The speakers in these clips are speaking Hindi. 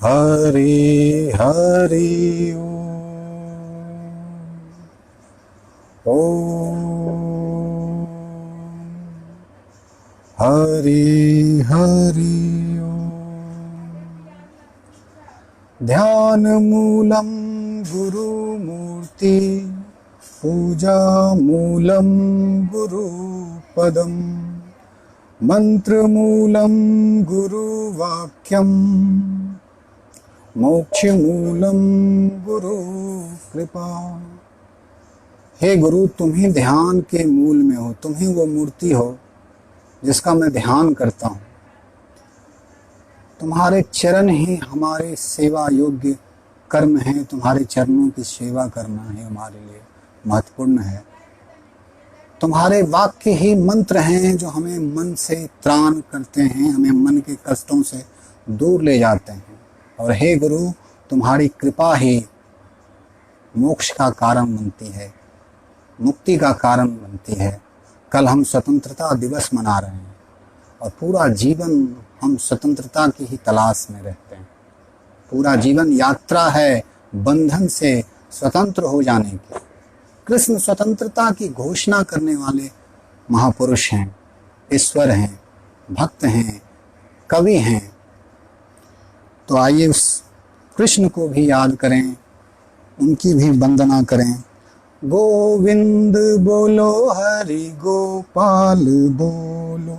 हरि हरि ओम हरि हरि ध्यान मूलम गुरु मूर्ति पूजा मूलम गुरु पदम मंत्र मूलम गुरु वाक्यम मोक्ष मूलम गुरु कृपा। हे गुरु, तुम ही ध्यान के मूल में हो, तुम ही वो मूर्ति हो जिसका मैं ध्यान करता हूँ। तुम्हारे चरण ही हमारे सेवा योग्य कर्म हैं, तुम्हारे चरणों की सेवा करना ही हमारे लिए महत्वपूर्ण है। तुम्हारे वाक्य ही मंत्र हैं जो हमें मन से त्राण करते हैं, हमें मन के कष्टों से दूर ले जाते हैं। और हे गुरु, तुम्हारी कृपा ही मोक्ष का कारण बनती है, मुक्ति का कारण बनती है। कल हम स्वतंत्रता दिवस मना रहे हैं और पूरा जीवन हम स्वतंत्रता की ही तलाश में रहते हैं। पूरा जीवन यात्रा है बंधन से स्वतंत्र हो जाने की। कृष्ण स्वतंत्रता की घोषणा करने वाले महापुरुष हैं, ईश्वर हैं, भक्त हैं, कवि हैं। तो आइए उस कृष्ण को भी याद करें, उनकी भी वंदना करें। गोविंद बोलो, हरि गोपाल बोलो,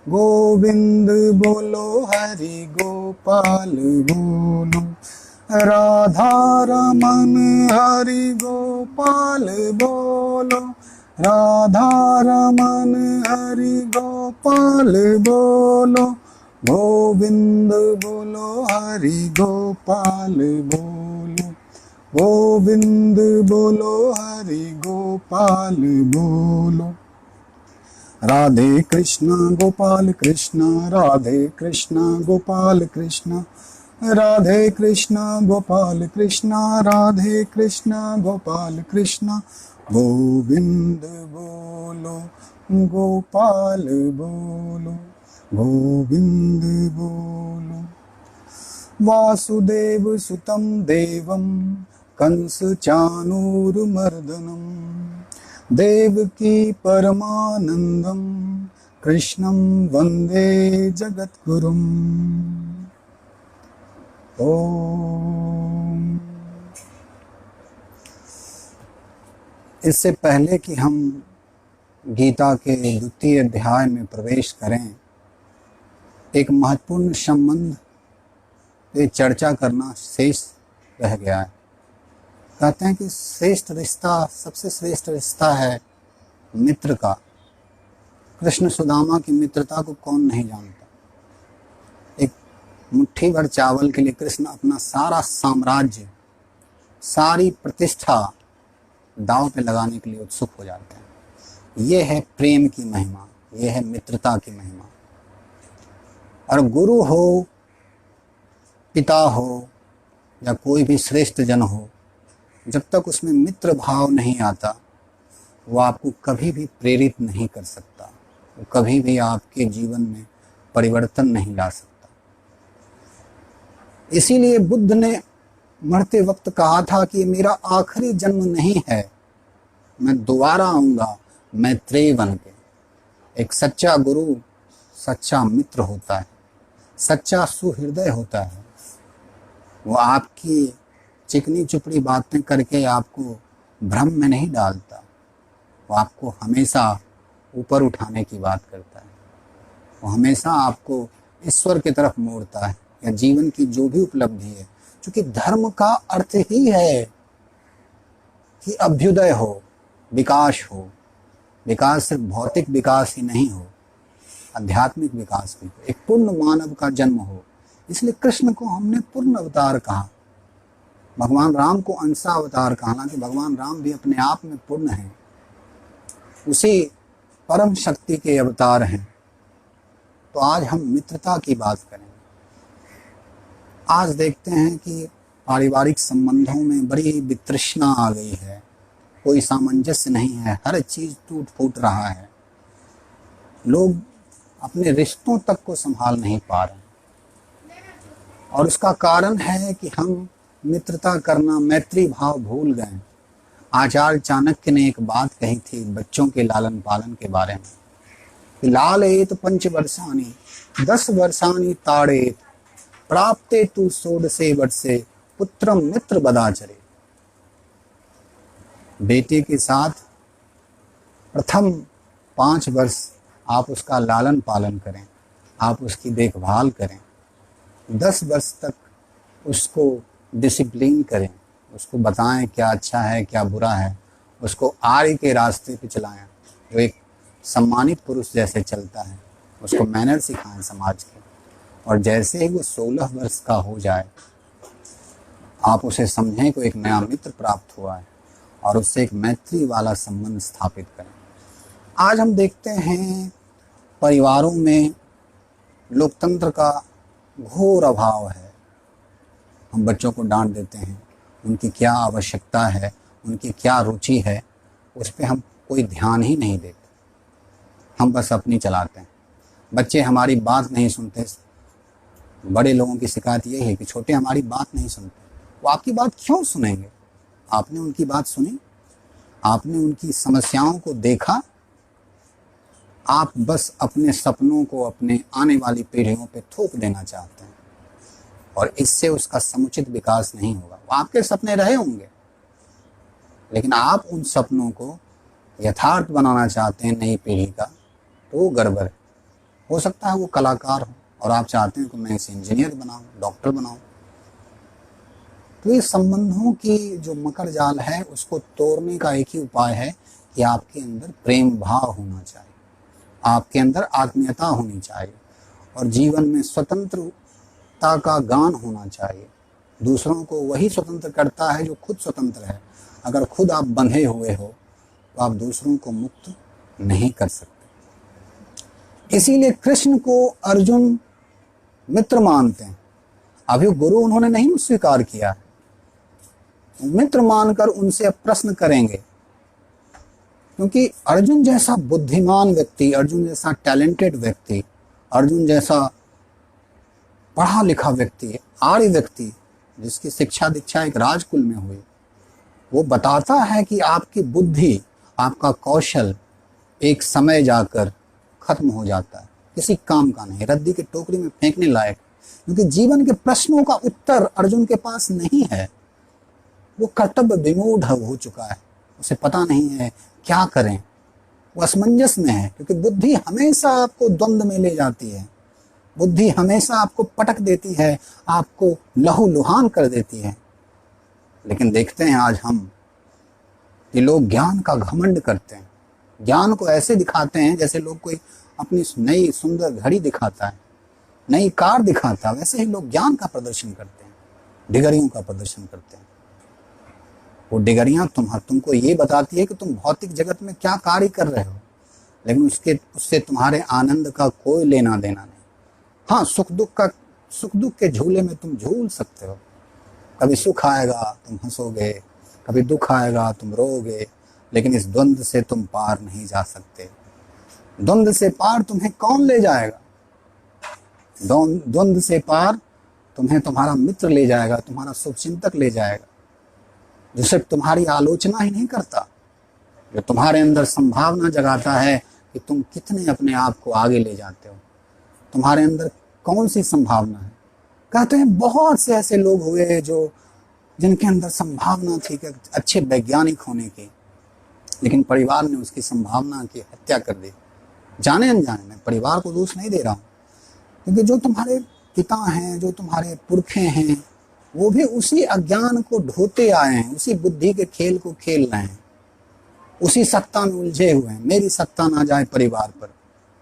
गोविंद बोलो, हरि गोपाल बोलो, राधा रमन हरि गोपाल बोलो, राधा रमन हरि गोपाल बोलो, गोविंद बोलो, हरि गोपाल बोलो, गोविंद बोलो, हरि गोपाल बोलो। राधे कृष्ण गोपाल कृष्ण, राधे कृष्ण गोपाल कृष्ण, राधे कृष्ण गोपाल कृष्ण, राधे कृष्ण गोपाल कृष्ण, गोविंद बोलो, गोपाल बोलो, गोविंद बोलो। वासुदेव सुतं देवं कंस चाणूरमर्दनं देवकी परमानंदं कृष्णं वंदे जगद्गुरुम्। ओम। इससे पहले कि हम गीता के द्वितीय अध्याय में प्रवेश करें, एक महत्वपूर्ण संबंध पे चर्चा करना शेष रह गया है। कहते हैं कि श्रेष्ठ रिश्ता, सबसे श्रेष्ठ रिश्ता है मित्र का। कृष्ण सुदामा की मित्रता को कौन नहीं जानता। एक मुट्ठी भर चावल के लिए कृष्ण अपना सारा साम्राज्य, सारी प्रतिष्ठा दांव पे लगाने के लिए उत्सुक हो जाते हैं। ये है प्रेम की महिमा, ये है मित्रता की महिमा। और गुरु हो, पिता हो या कोई भी श्रेष्ठ जन हो, जब तक उसमें मित्र भाव नहीं आता, वो आपको कभी भी प्रेरित नहीं कर सकता, वो कभी भी आपके जीवन में परिवर्तन नहीं ला सकता। इसीलिए बुद्ध ने मरते वक्त कहा था कि मेरा आखिरी जन्म नहीं है, मैं दोबारा आऊँगा मैत्रेय बन के। एक सच्चा गुरु सच्चा मित्र होता है, सच्चा सुहृदय होता है। वो आपकी चिकनी चुपड़ी बातें करके आपको भ्रम में नहीं डालता, वो आपको हमेशा ऊपर उठाने की बात करता है। वो हमेशा आपको ईश्वर की तरफ मोड़ता है, या जीवन की जो भी उपलब्धि है। क्योंकि धर्म का अर्थ ही है कि अभ्युदय हो, विकास हो। विकास सिर्फ भौतिक विकास ही नहीं हो, आध्यात्मिक विकास भी हो, एक पूर्ण मानव का जन्म हो। इसलिए कृष्ण को हमने पूर्ण अवतार कहा, भगवान राम को अंशा अवतार कहा। हालांकि भगवान राम भी अपने आप में पूर्ण हैं, उसी परम शक्ति के अवतार हैं। तो आज हम मित्रता की बात करेंगे। आज देखते हैं कि पारिवारिक संबंधों में बड़ी वितृष्णा आ गई है, कोई सामंजस्य नहीं है, हर चीज़ टूट फूट रहा है। लोग अपने रिश्तों तक को संभाल नहीं पा रहे। और उसका कारण है कि हम मित्रता करना, मैत्री भाव भूल गए। आचार्य चाणक्य ने एक बात कही थी बच्चों के लालन पालन के बारे में कि लालयेत 5 वर्षाणि 10 वर्षाणि ताड़ेत प्राप्ते तु षोडशे वर्षे पुत्रम मित्र बदाचरे। बेटे के साथ प्रथम 5 वर्ष आप उसका लालन पालन करें, आप उसकी देखभाल करें, 10 वर्ष तक उसको डिसिप्लिन करें, उसको बताएं क्या अच्छा है क्या बुरा है, उसको आर्य के रास्ते पे चलाएं जो एक सम्मानित पुरुष जैसे चलता है, उसको मैनर सिखाएं समाज के। और जैसे ही वो 16 वर्ष का हो जाए आप उसे समझें कि एक नया मित्र प्राप्त हुआ है और उससे एक मैत्री वाला संबंध स्थापित करें। आज हम देखते हैं परिवारों में लोकतंत्र का घोर अभाव है। हम बच्चों को डांट देते हैं, उनकी क्या आवश्यकता है, उनकी क्या रुचि है, उस पर हम कोई ध्यान ही नहीं देते। हम बस अपनी चलाते हैं। बच्चे हमारी बात नहीं सुनते। बड़े लोगों की शिकायत यही है कि छोटे हमारी बात नहीं सुनते। वो आपकी बात क्यों सुनेंगे? आपने उनकी बात सुनी? आपने उनकी समस्याओं को देखा? आप बस अपने सपनों को अपने आने वाली पीढ़ियों पे थोप देना चाहते हैं और इससे उसका समुचित विकास नहीं होगा। वो आपके सपने रहे होंगे लेकिन आप उन सपनों को यथार्थ बनाना चाहते हैं नई पीढ़ी का, तो वो गड़बड़ है। हो सकता है वो कलाकार हो और आप चाहते हैं कि मैं इसे इंजीनियर बनाऊं, डॉक्टर बनाऊं। तो ये संबंधों की जो मकर जाल है उसको तोड़ने का एक ही उपाय है कि आपके अंदर प्रेम भाव होना चाहिए, आपके अंदर आत्मीयता होनी चाहिए और जीवन में स्वतंत्रता का गान होना चाहिए। दूसरों को वही स्वतंत्र करता है जो खुद स्वतंत्र है। अगर खुद आप बंधे हुए हो तो आप दूसरों को मुक्त नहीं कर सकते। इसीलिए कृष्ण को अर्जुन मित्र मानते हैं। अभी गुरु उन्होंने नहीं स्वीकार किया, मित्र मानकर उनसे अब प्रश्न करेंगे, क्योंकि अर्जुन जैसा बुद्धिमान व्यक्ति, अर्जुन जैसा टैलेंटेड व्यक्ति, अर्जुन जैसा पढ़ा लिखा व्यक्ति, आर्य व्यक्ति जिसकी शिक्षा दीक्षा एक राजकुल में हुई, वो बताता है कि आपकी बुद्धि, आपका कौशल एक समय जाकर खत्म हो जाता है, किसी काम का नहीं, रद्दी की टोकरी में फेंकने लायक। क्योंकि जीवन के प्रश्नों का उत्तर अर्जुन के पास नहीं है। वो कर्तव्य विमूढ़ हो चुका है, उसे पता नहीं है क्या करें, वो असमंजस में है। क्योंकि बुद्धि हमेशा आपको द्वंद्व में ले जाती है, बुद्धि हमेशा आपको पटक देती है, आपको लहूलुहान कर देती है। लेकिन देखते हैं आज हम कि लोग ज्ञान का घमंड करते हैं, ज्ञान को ऐसे दिखाते हैं जैसे लोग कोई अपनी नई सुंदर घड़ी दिखाता है, नई कार दिखाता है, वैसे ही लोग ज्ञान का प्रदर्शन करते हैं, डिगरियों का प्रदर्शन करते हैं। वो डिगरियां तुमको ये बताती है कि तुम भौतिक जगत में क्या कार्य कर रहे हो, लेकिन उससे तुम्हारे आनंद का कोई लेना देना नहीं। हाँ, सुख दुख के झूले में तुम झूल सकते हो। कभी सुख आएगा तुम हंसोगे, कभी दुख आएगा तुम रोओगे, लेकिन इस द्वंद्व से तुम पार नहीं जा सकते। द्वंद्व से पार तुम्हें कौन ले जाएगा? द्वंद्व से पार तुम्हें तुम्हारा मित्र ले जाएगा, तुम्हारा शुभचिंतक ले जाएगा, जो सिर्फ तुम्हारी आलोचना ही नहीं करता, जो तुम्हारे अंदर संभावना जगाता है कि तुम कितने अपने आप को आगे ले जाते हो, तुम्हारे अंदर कौन सी संभावना है। कहते हैं बहुत से ऐसे लोग हुए जो जिनके अंदर संभावना थी कि अच्छे वैज्ञानिक होने की, लेकिन परिवार ने उसकी संभावना की हत्या कर दी, जाने अनजाने में। परिवार को दोष नहीं दे रहा हूँ, क्योंकि जो तुम्हारे पिता हैं, जो तुम्हारे पुरखे हैं, वो भी उसी अज्ञान को ढोते आए हैं, उसी बुद्धि के खेल को खेल रहे हैं, उसी सत्ता में उलझे हुए हैं। मेरी सत्ता ना जाए परिवार पर,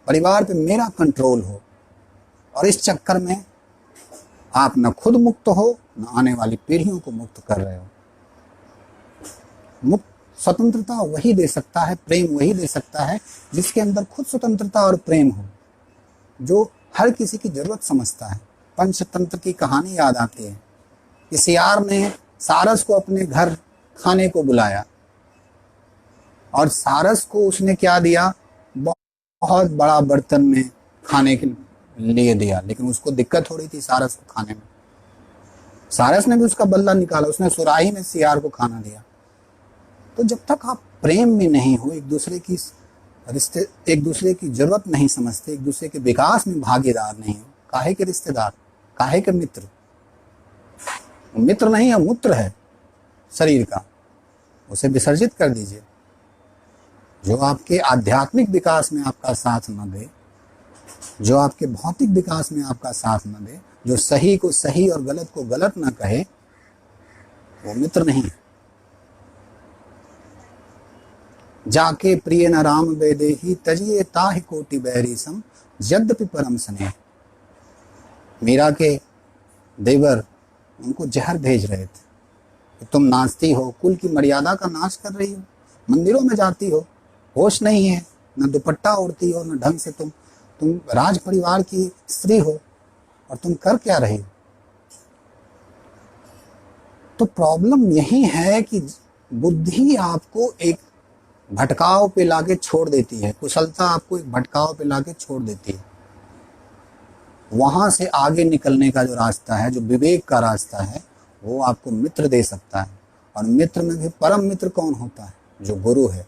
परिवार पे मेरा कंट्रोल हो, और इस चक्कर में आप न खुद मुक्त हो, न आने वाली पीढ़ियों को मुक्त कर रहे हो। मुक्त स्वतंत्रता वही दे सकता है, प्रेम वही दे सकता है जिसके अंदर खुद स्वतंत्रता और प्रेम हो, जो हर किसी की जरूरत समझता है। पंचतंत्र की कहानी याद आती है कि सियार ने सारस को अपने घर खाने को बुलाया और सारस को उसने क्या दिया, बहुत बड़ा बर्तन में खाने के लिए दिया, लेकिन उसको दिक्कत हो रही थी सारस को खाने में। सारस ने भी उसका बदला निकाला, उसने सुराही में सियार को खाना दिया। तो जब तक आप प्रेम में नहीं हो, एक दूसरे की जरूरत नहीं समझते, एक दूसरे के विकास में भागीदार नहीं हो, काहे के रिश्तेदार, काहे के मित्र? मित्र नहीं है, मूत्र है शरीर का, उसे विसर्जित कर दीजिए। जो आपके आध्यात्मिक विकास में आपका साथ न दे, जो आपके भौतिक विकास में आपका साथ न दे, जो सही को सही और गलत को गलत न कहे, वो मित्र नहीं है। जाके प्रिय न राम वेदेही तजिए ताहि कोटि बैरी सम यद्यपि परम स्नेह। मीरा के देवर उनको जहर भेज रहे थे कि तुम नाचती हो, कुल की मर्यादा का नाश कर रही हो, मंदिरों में जाती हो, होश नहीं है, न दुपट्टा ओढ़ती हो, न ढंग से तुम राज परिवार की स्त्री हो, और तुम कर क्या रही हो? तो प्रॉब्लम यही है कि बुद्धि आपको एक भटकाव पे लाके छोड़ देती है, कुशलता आपको एक भटकाव पे लाके छोड़ देती है। वहां से आगे निकलने का जो रास्ता है, जो विवेक का रास्ता है, वो आपको मित्र दे सकता है। और मित्र में भी परम मित्र कौन होता है? जो गुरु है,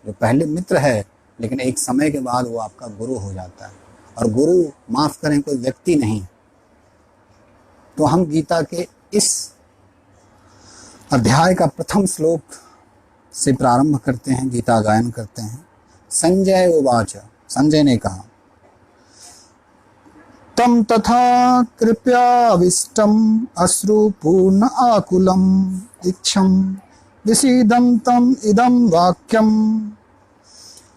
जो पहले मित्र है लेकिन एक समय के बाद वो आपका गुरु हो जाता है। और गुरु, माफ करें, कोई व्यक्ति नहीं। तो हम गीता के इस अध्याय का प्रथम श्लोक से प्रारंभ करते हैं, गीता गायन करते हैं। संजय उवाच, संजय ने कहा, तम तथा कृपयाविष्टम अश्रुपूर्ण आकुलम इक्षम विसीदंतम इदं वाक्यम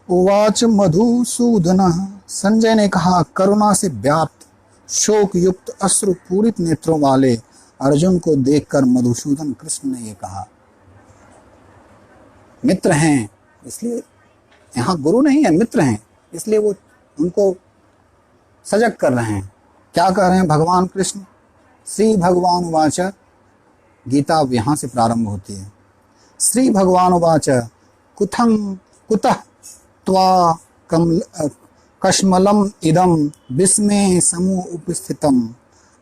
उवाच मधुसूदनः। संजय ने कहा, करुणा से व्याप्त शोक युक्त अश्रुपूरित नेत्रों वाले अर्जुन को देखकर मधुसूदन कृष्ण ने यह कहा। मित्र हैं इसलिए, यहाँ गुरु नहीं है, मित्र हैं इसलिए वो उनको सजग कर रहे हैं। क्या कह रहे हैं भगवान कृष्ण? श्री भगवान उवाच, गीता अब यहाँ से प्रारंभ होती है। श्री भगवान उवाच, कुतः त्वा कश्मलम इदम विस्मे समू उपस्थितम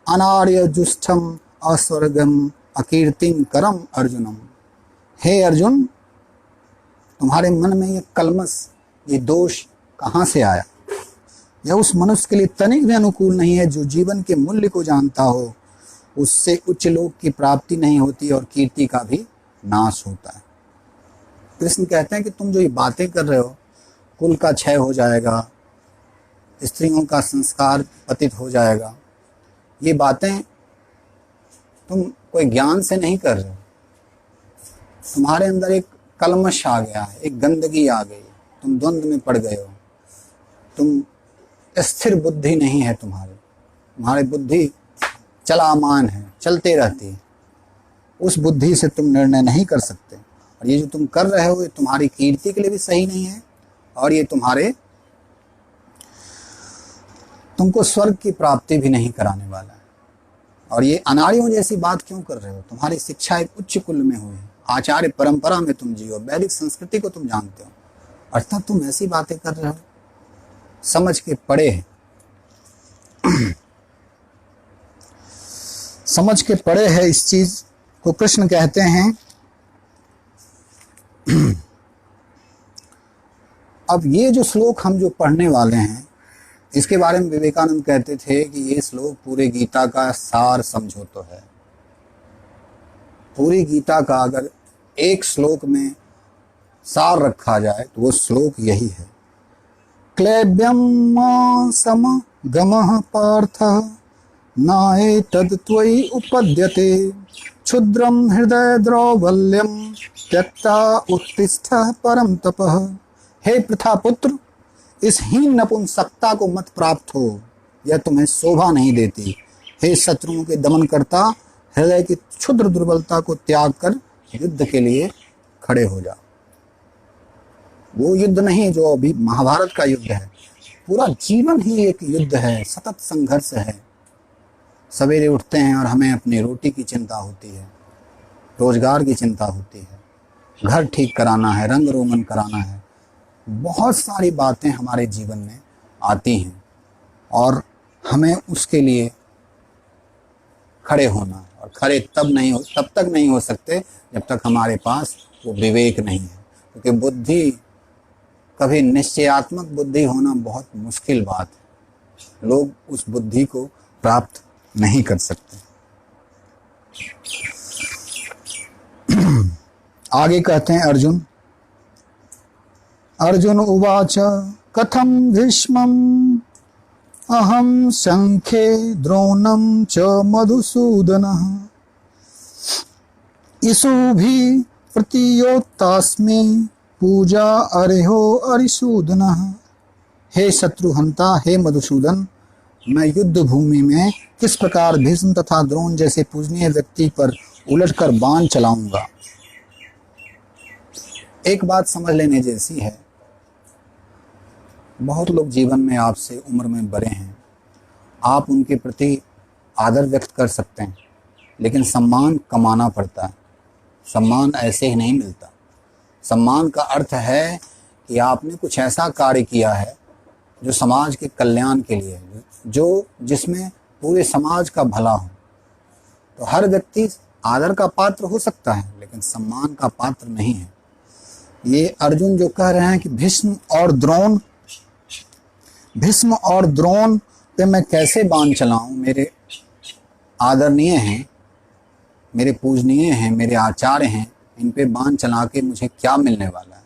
अनार्य जुष्टम अस्वर्गम अकीर्तिम करम अर्जुनम। हे अर्जुन, तुम्हारे मन में ये कलमस, ये दोष कहाँ से आया? यह उस मनुष्य के लिए तनिक भी अनुकूल नहीं है जो जीवन के मूल्य को जानता हो। उससे उच्च लोक की प्राप्ति नहीं होती और कीर्ति का भी नाश होता है। कृष्ण कहते हैं कि तुम जो ये बातें कर रहे हो, कुल का क्षय हो जाएगा, स्त्रियों का संस्कार पतित हो जाएगा, ये बातें तुम कोई ज्ञान से नहीं कर रहे हो। तुम्हारे अंदर एक कलमश आ गया है, एक गंदगी आ गई, तुम द्वंद्व में पड़ गए हो, तुम स्थिर बुद्धि नहीं है तुम्हारी बुद्धि चलामान है, चलते रहती है। उस बुद्धि से तुम निर्णय नहीं कर सकते। और ये जो तुम कर रहे हो, ये तुम्हारी कीर्ति के लिए भी सही नहीं है, और ये तुमको स्वर्ग की प्राप्ति भी नहीं कराने वाला है। और ये अनार्यों जैसी बात क्यों कर रहे हो? तुम्हारी शिक्षा एक उच्च कुल में हुई है, आचार्य परंपरा में तुम जियो, वैदिक संस्कृति को तुम जानते हो, अर्थात तुम ऐसी बातें कर रहे हो, समझ के पड़े हैं। समझ के पड़े है इस चीज को कृष्ण कहते हैं। अब ये जो श्लोक हम जो पढ़ने वाले हैं, इसके बारे में विवेकानंद कहते थे कि ये श्लोक पूरे गीता का सार समझो तो है। पूरी गीता का अगर एक श्लोक में सार रखा जाए तो वो श्लोक यही है। क्लैब्यम समगमः पार्थः नाएतद् त्वयि उपद्यते क्षुद्रम हृदय द्रौबल्यम त्यक्ता उत्तिष्ठः परम तपः। हे प्रथापुत्र, इस हीन नपुंसकता को मत प्राप्त हो, यह तुम्हें शोभा नहीं देती। हे शत्रुओं के दमन करता, हृदय की क्षुद्र दुर्बलता को त्याग कर युद्ध के लिए खड़े हो जाओ। वो युद्ध नहीं जो अभी महाभारत का युद्ध है, पूरा जीवन ही एक युद्ध है, सतत संघर्ष है। सवेरे उठते हैं और हमें अपनी रोटी की चिंता होती है, रोजगार की चिंता होती है, घर ठीक कराना है, रंग रोगन कराना है, बहुत सारी बातें हमारे जीवन में आती हैं और हमें उसके लिए खड़े होना है। और खरे तब तक नहीं हो सकते जब तक हमारे पास वो विवेक नहीं है, क्योंकि बुद्धि कभी निश्चयात्मक बुद्धि होना बहुत मुश्किल बात है। लोग उस बुद्धि को प्राप्त नहीं कर सकते। आगे कहते हैं अर्जुन उवाच कथम भीष्मम् अहम संख्ये द्रोणं च मधुसूदनः इसुभिः प्रतियोत्तास्मि पूजा अर्हो अरिसूदनः। हे शत्रुहंता, हे मधुसूदन, मैं युद्ध भूमि में किस प्रकार भीष्म तथा द्रोण जैसे पूजनीय व्यक्ति पर उलटकर बाण चलाऊंगा। एक बात समझ लेने जैसी है, बहुत लोग जीवन में आपसे उम्र में बड़े हैं, आप उनके प्रति आदर व्यक्त कर सकते हैं, लेकिन सम्मान कमाना पड़ता है। सम्मान ऐसे ही नहीं मिलता। सम्मान का अर्थ है कि आपने कुछ ऐसा कार्य किया है जो समाज के कल्याण के लिए है, जिसमें पूरे समाज का भला हो। तो हर व्यक्ति आदर का पात्र हो सकता है, लेकिन सम्मान का पात्र नहीं है। ये अर्जुन जो कह रहे हैं कि भीष्म और द्रोण पे मैं कैसे बाण चलाऊं, मेरे आदरणीय हैं, मेरे पूजनीय हैं, मेरे आचार्य हैं, इन पे बाण चला के मुझे क्या मिलने वाला है।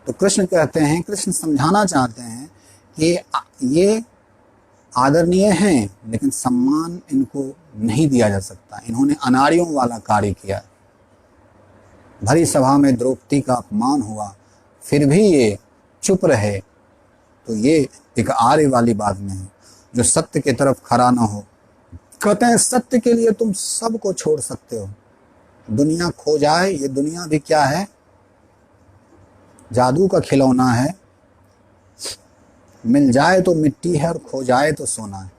तो कृष्ण समझाना चाहते हैं कि ये आदरणीय हैं, लेकिन सम्मान इनको नहीं दिया जा सकता। इन्होंने अनार्यों वाला कार्य किया। भरी सभा में द्रौपदी का अपमान हुआ, फिर भी ये चुप रहे, तो ये एक आर्य वाली बात नहीं। जो सत्य की तरफ खड़ा ना हो, कहते हैं सत्य के लिए तुम सबको छोड़ सकते हो। दुनिया खो जाए, ये दुनिया भी क्या है, जादू का खिलौना है। मिल जाए तो मिट्टी है और खो जाए तो सोना है।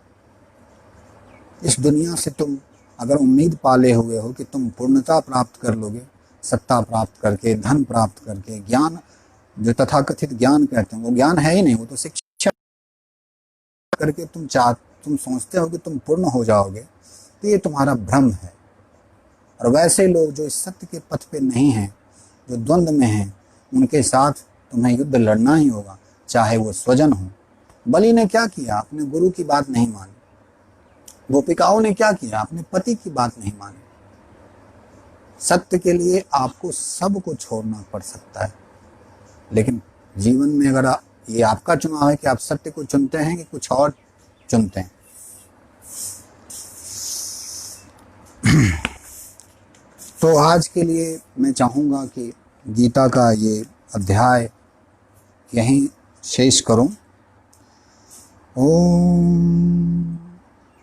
इस दुनिया से तुम अगर उम्मीद पाले हुए हो कि तुम पूर्णता प्राप्त कर लोगे, सत्ता प्राप्त करके, धन प्राप्त करके, ज्ञान जो तथाकथित ज्ञान कहते हैं वो ज्ञान है ही नहीं, वो तो शिक्षा करके तुम सोचते हो कि तुम पूर्ण हो जाओगे, तो ये तुम्हारा भ्रम है। और वैसे लोग जो इस सत्य के पथ पे नहीं हैं, जो द्वंद्व में हैं, उनके साथ तुम्हें युद्ध लड़ना ही होगा, चाहे वो स्वजन हो। बलि ने क्या किया, अपने गुरु की बात नहीं मानी। गोपिकाओं ने क्या किया, अपने पति की बात नहीं मानी। सत्य के लिए आपको सब को छोड़ना पड़ सकता है, लेकिन जीवन में अगर ये आपका चुनाव है कि आप सत्य को चुनते हैं कि कुछ और चुनते हैं। तो आज के लिए मैं चाहूँगा कि गीता का ये अध्याय यहीं शेष करूं। ओम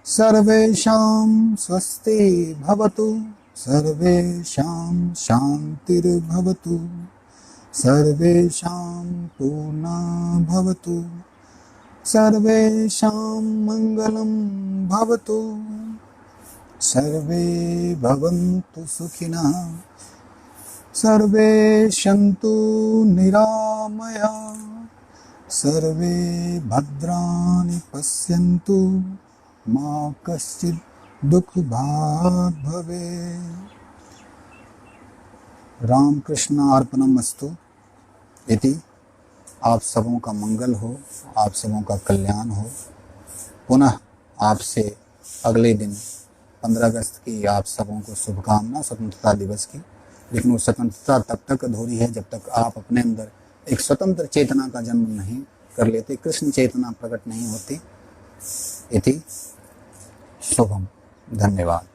सर्वेषां स्वस्ति भवतु, सर्वेषां शांतिर्भवतु, सर्वेषां पूर्णा भवतु, सर्वेषां मंगलं भवतु, सर्वे भवन्तु सुखिनः, सर्वे सन्तु निरामयाः, सर्वे भद्राणि पश्यन्तु, मा कश्चित् दुःखभाग् भवेत्। रामकृष्ण अर्पणमस्तु इति। आप सबों का मंगल हो, आप सबों का कल्याण हो। पुनः आपसे अगले दिन 15 अगस्त की आप सबों को शुभकामना स्वतंत्रता दिवस की। लेकिन वो स्वतंत्रता तब तक अधूरी है जब तक आप अपने अंदर एक स्वतंत्र चेतना का जन्म नहीं कर लेते, कृष्ण चेतना प्रकट नहीं होती। इति शुभम। धन्यवाद।